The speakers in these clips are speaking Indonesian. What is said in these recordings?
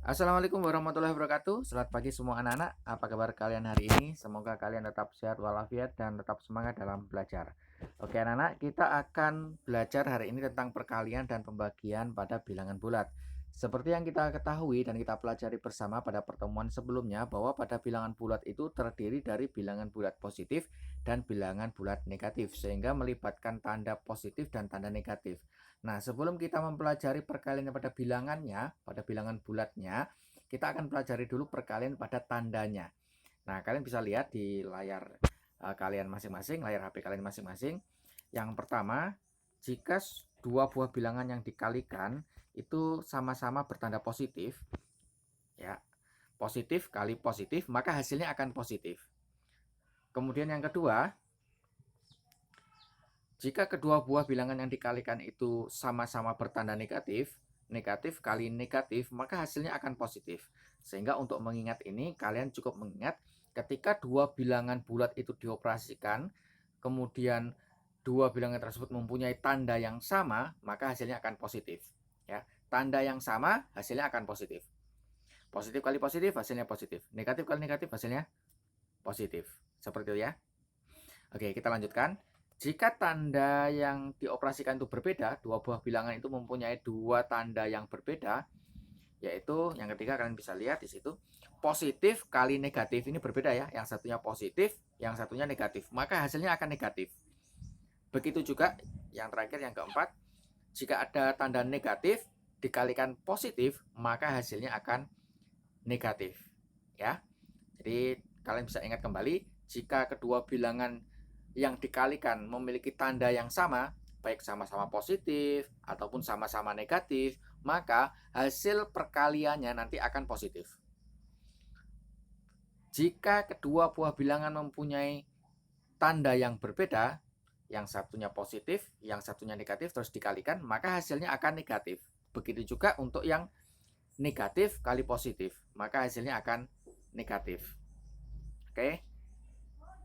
Assalamualaikum warahmatullahi wabarakatuh. Selamat pagi semua anak-anak. Apa kabar kalian hari ini? Semoga kalian tetap sehat walafiat dan tetap semangat dalam belajar. Oke anak-anak, kita akan belajar hari ini tentang perkalian dan pembagian pada bilangan bulat. Seperti yang kita ketahui dan kita pelajari bersama pada pertemuan sebelumnya bahwa pada bilangan bulat itu terdiri dari bilangan bulat positif dan bilangan bulat negatif sehingga melibatkan tanda positif dan tanda negatif. Nah, sebelum kita mempelajari perkalian pada bilangannya, pada bilangan bulatnya, kita akan pelajari dulu perkalian pada tandanya. Nah, kalian bisa lihat di layar kalian masing-masing, layar HP kalian masing-masing. Yang pertama, jika dua buah bilangan yang dikalikan itu sama-sama bertanda positif, ya, positif kali positif, maka hasilnya akan positif. Kemudian yang kedua, jika kedua buah bilangan yang dikalikan itu sama-sama bertanda negatif, negatif kali negatif, maka hasilnya akan positif. Sehingga untuk mengingat ini, kalian cukup mengingat ketika dua bilangan bulat itu dioperasikan, kemudian dua bilangan tersebut mempunyai tanda yang sama, maka hasilnya akan positif. Ya, tanda yang sama, hasilnya akan positif. Positif kali positif, hasilnya positif. Negatif kali negatif, hasilnya positif. Seperti itu ya. Oke, kita lanjutkan. Jika tanda yang dioperasikan itu berbeda, dua buah bilangan itu mempunyai dua tanda yang berbeda, yaitu yang ketiga kalian bisa lihat di situ, positif kali negatif ini berbeda ya, yang satunya positif, yang satunya negatif, maka hasilnya akan negatif. Begitu juga yang terakhir yang keempat, jika ada tanda negatif dikalikan positif, maka hasilnya akan negatif. Ya. Jadi kalian bisa ingat kembali, jika kedua bilangan yang dikalikan memiliki tanda yang sama, baik sama-sama positif ataupun sama-sama negatif, maka hasil perkaliannya nanti akan positif. Jika kedua buah bilangan mempunyai tanda yang berbeda, yang satunya positif, yang satunya negatif, terus dikalikan, maka hasilnya akan negatif. Begitu juga untuk yang negatif kali positif, maka hasilnya akan negatif. Oke,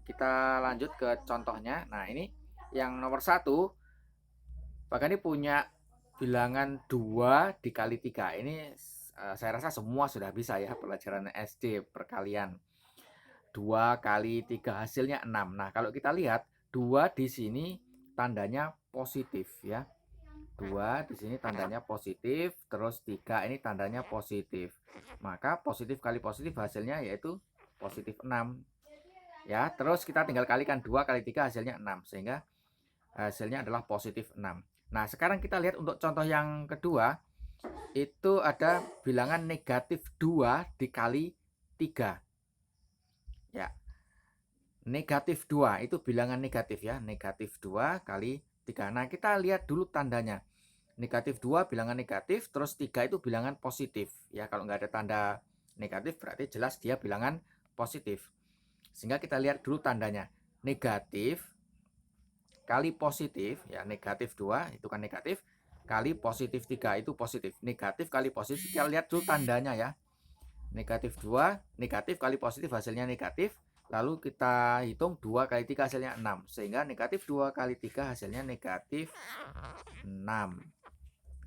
kita lanjut ke contohnya. Nah, ini yang nomor 1, bahkan ini punya bilangan 2 dikali 3. Ini saya rasa semua sudah bisa ya, pelajaran SD perkalian. 2 kali 3 hasilnya 6. Nah, kalau kita lihat 2 di sini tandanya positif ya. 2 di sini tandanya positif, terus 3 ini tandanya positif. Maka positif kali positif hasilnya yaitu positif 6. Ya, terus kita tinggal kalikan 2 kali 3 hasilnya 6, sehingga hasilnya adalah positif 6. Nah, sekarang kita lihat untuk contoh yang kedua, itu ada bilangan negatif 2 dikali 3. Ya, negatif 2 itu bilangan negatif ya, negatif 2 kali 3. Nah, kita lihat dulu tandanya. Negatif 2 bilangan negatif, terus 3 itu bilangan positif. Ya, kalau nggak ada tanda negatif berarti jelas dia bilangan positif. Sehingga kita lihat dulu tandanya. Negatif kali positif, ya negatif 2 itu kan negatif, kali positif 3 itu positif. Negatif kali positif, kita lihat dulu tandanya ya. Negatif 2, negatif kali positif hasilnya negatif. Lalu kita hitung 2 kali 3 hasilnya 6. Sehingga negatif 2 kali 3 hasilnya negatif 6.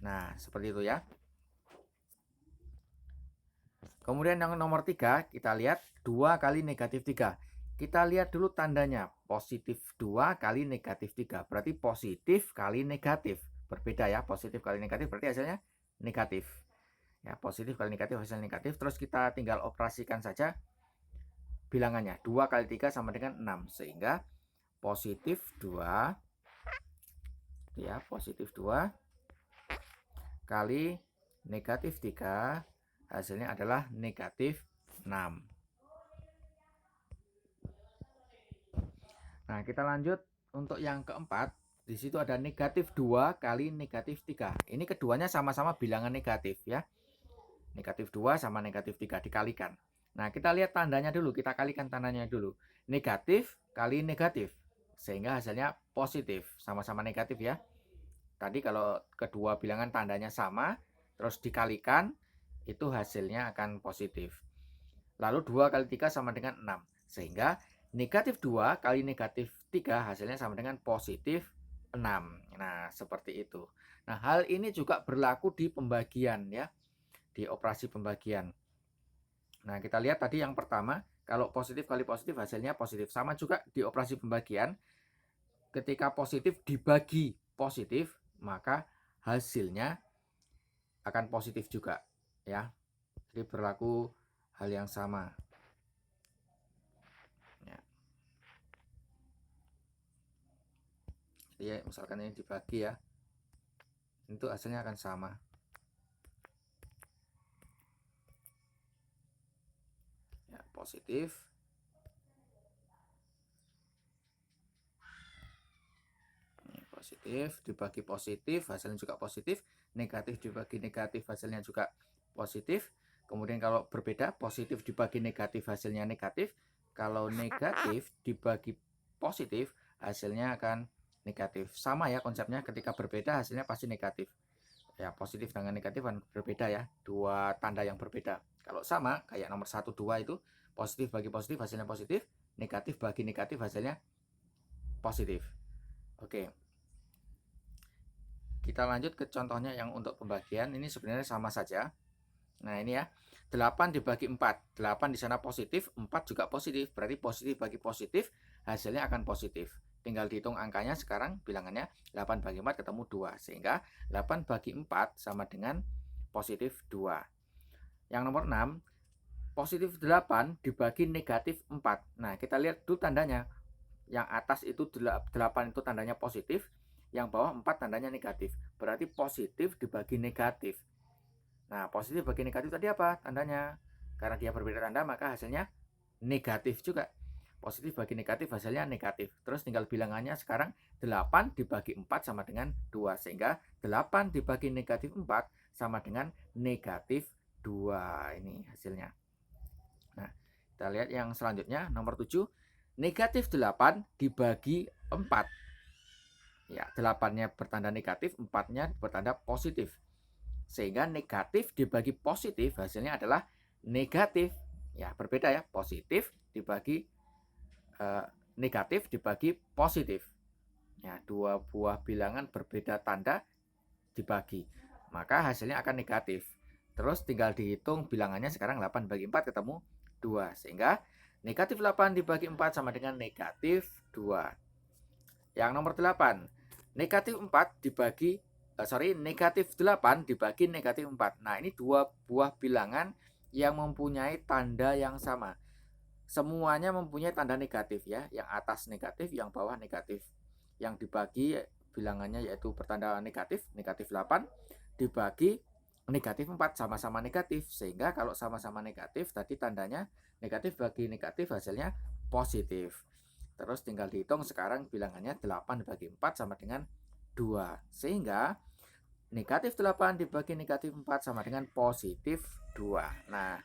Nah, seperti itu ya. Kemudian yang nomor 3, kita lihat 2 kali negatif 3. Kita lihat dulu tandanya, positif 2 kali negatif 3. Berarti positif kali negatif. Berbeda ya, positif kali negatif berarti hasilnya negatif. Ya, positif kali negatif hasil negatif. Terus kita tinggal operasikan saja bilangannya. 2 kali 3 sama dengan 6. Sehingga positif 2, ya, positif 2 kali negatif 3 hasilnya adalah negatif 6. Nah, kita lanjut untuk yang keempat. Di situ ada negatif 2 kali negatif 3. Ini keduanya sama-sama bilangan negatif ya. Negatif 2 sama negatif 3 dikalikan. Nah, kita lihat tandanya dulu. Kita kalikan tandanya dulu. Negatif kali negatif. Sehingga hasilnya positif. Sama-sama negatif ya. Tadi kalau kedua bilangan tandanya sama, terus dikalikan, itu hasilnya akan positif. Lalu 2 kali 3 sama dengan 6. Sehingga negatif 2 kali negatif 3 hasilnya sama dengan positif 6. Nah, seperti itu. Nah, hal ini juga berlaku di pembagian ya. di operasi pembagian. Nah, kita lihat tadi yang pertama, kalau positif kali positif hasilnya positif. Sama juga di operasi pembagian, ketika positif dibagi positif, maka hasilnya akan positif juga, ya. Jadi berlaku hal yang sama. Ya. Jadi misalkan ini dibagi ya, itu hasilnya akan sama. Ya, positif. Ini positif dibagi positif, hasilnya juga positif. Negatif dibagi negatif, hasilnya juga positif. Kemudian kalau berbeda, positif dibagi negatif, hasilnya negatif. Kalau negatif dibagi positif, hasilnya akan negatif. Sama ya konsepnya, ketika berbeda hasilnya pasti negatif. Ya, positif dengan negatif kan berbeda ya, dua tanda yang berbeda. Kalau sama, kayak nomor 1, 2 itu, positif bagi positif hasilnya positif, negatif bagi negatif hasilnya positif. Oke. Kita lanjut ke contohnya yang untuk pembagian, ini sebenarnya sama saja. Nah, ini ya. 8 dibagi 4. 8 di sana positif, 4 juga positif. Berarti positif bagi positif, hasilnya akan positif. Tinggal dihitung angkanya sekarang, bilangannya 8 bagi 4 ketemu 2. Sehingga 8 bagi 4 sama dengan positif 2. Yang nomor 6, positif 8 dibagi negatif 4. Nah, kita lihat dulu tandanya. Yang atas itu 8 itu tandanya positif, yang bawah 4 tandanya negatif. Berarti positif dibagi negatif. Nah, positif bagi negatif tadi apa tandanya? Karena dia berbeda tanda, maka hasilnya negatif juga. Positif bagi negatif hasilnya negatif. Terus tinggal bilangannya sekarang 8 dibagi 4 sama dengan 2. Sehingga 8 dibagi negatif 4 sama dengan negatif 2. Ini hasilnya. Nah, kita lihat yang selanjutnya, nomor 7. Negatif 8 dibagi 4. Ya, 8-nya bertanda negatif, 4-nya bertanda positif. Sehingga negatif dibagi positif hasilnya adalah negatif. Ya, berbeda ya, positif dibagi negatif dibagi positif. Ya, dua buah bilangan berbeda tanda dibagi. Maka hasilnya akan negatif. Terus tinggal dihitung bilangannya sekarang 8 bagi 4 ketemu 2. Sehingga negatif 8 dibagi 4 sama dengan negatif 2. Yang nomor 8, negatif 4 dibagi negatif 8 dibagi negatif 4. Nah, ini dua buah bilangan yang mempunyai tanda yang sama. Semuanya mempunyai tanda negatif ya, yang atas negatif, yang bawah negatif. Yang dibagi bilangannya yaitu bertanda negatif, negatif 8 dibagi negatif 4, sama-sama negatif. Sehingga kalau sama-sama negatif tadi tandanya negatif bagi negatif hasilnya positif. Terus tinggal dihitung sekarang bilangannya 8 dibagi 4 sama dengan 2. Sehingga negatif 8 dibagi negatif 4 sama dengan positif 2. Nah,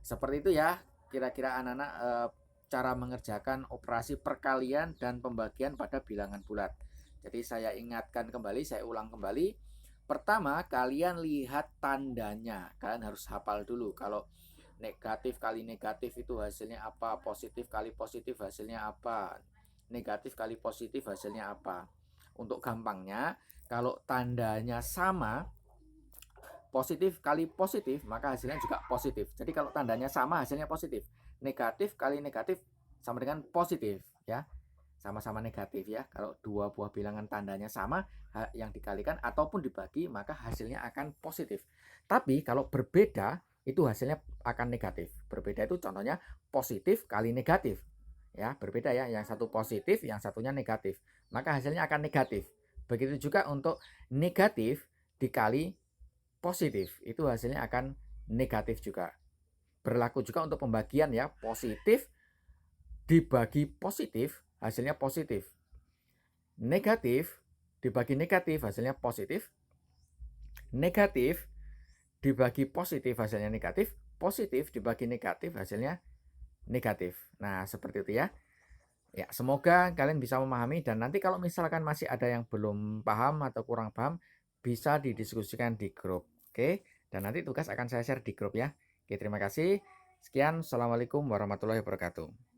seperti itu ya kira-kira anak-anak cara mengerjakan operasi perkalian dan pembagian pada bilangan bulat. Jadi saya ingatkan kembali, saya ulang kembali. Pertama, kalian lihat tandanya. Kalian harus hafal dulu. Kalau negatif kali negatif itu hasilnya apa, positif kali positif hasilnya apa, negatif kali positif hasilnya apa. Untuk gampangnya, kalau tandanya sama, positif kali positif, maka hasilnya juga positif. Jadi kalau tandanya sama, hasilnya positif. Negatif kali negatif sama dengan positif, ya. Sama-sama negatif ya. Kalau dua buah bilangan tandanya sama, yang dikalikan ataupun dibagi, maka hasilnya akan positif. Tapi kalau berbeda, itu hasilnya akan negatif. Berbeda itu contohnya positif kali negatif. Ya, berbeda ya. Yang satu positif, yang satunya negatif. Maka hasilnya akan negatif. Begitu juga untuk negatif dikali positif, itu hasilnya akan negatif juga. Berlaku juga untuk pembagian ya, positif dibagi positif hasilnya positif. Negatif dibagi negatif hasilnya positif. Negatif dibagi positif hasilnya negatif. Positif dibagi negatif hasilnya negatif. Nah, seperti itu ya. Ya, semoga kalian bisa memahami, dan nanti kalau misalkan masih ada yang belum paham atau kurang paham, bisa didiskusikan di grup. Oke, dan nanti tugas akan saya share di grup ya. Oke, terima kasih. Sekian, assalamualaikum warahmatullahi wabarakatuh.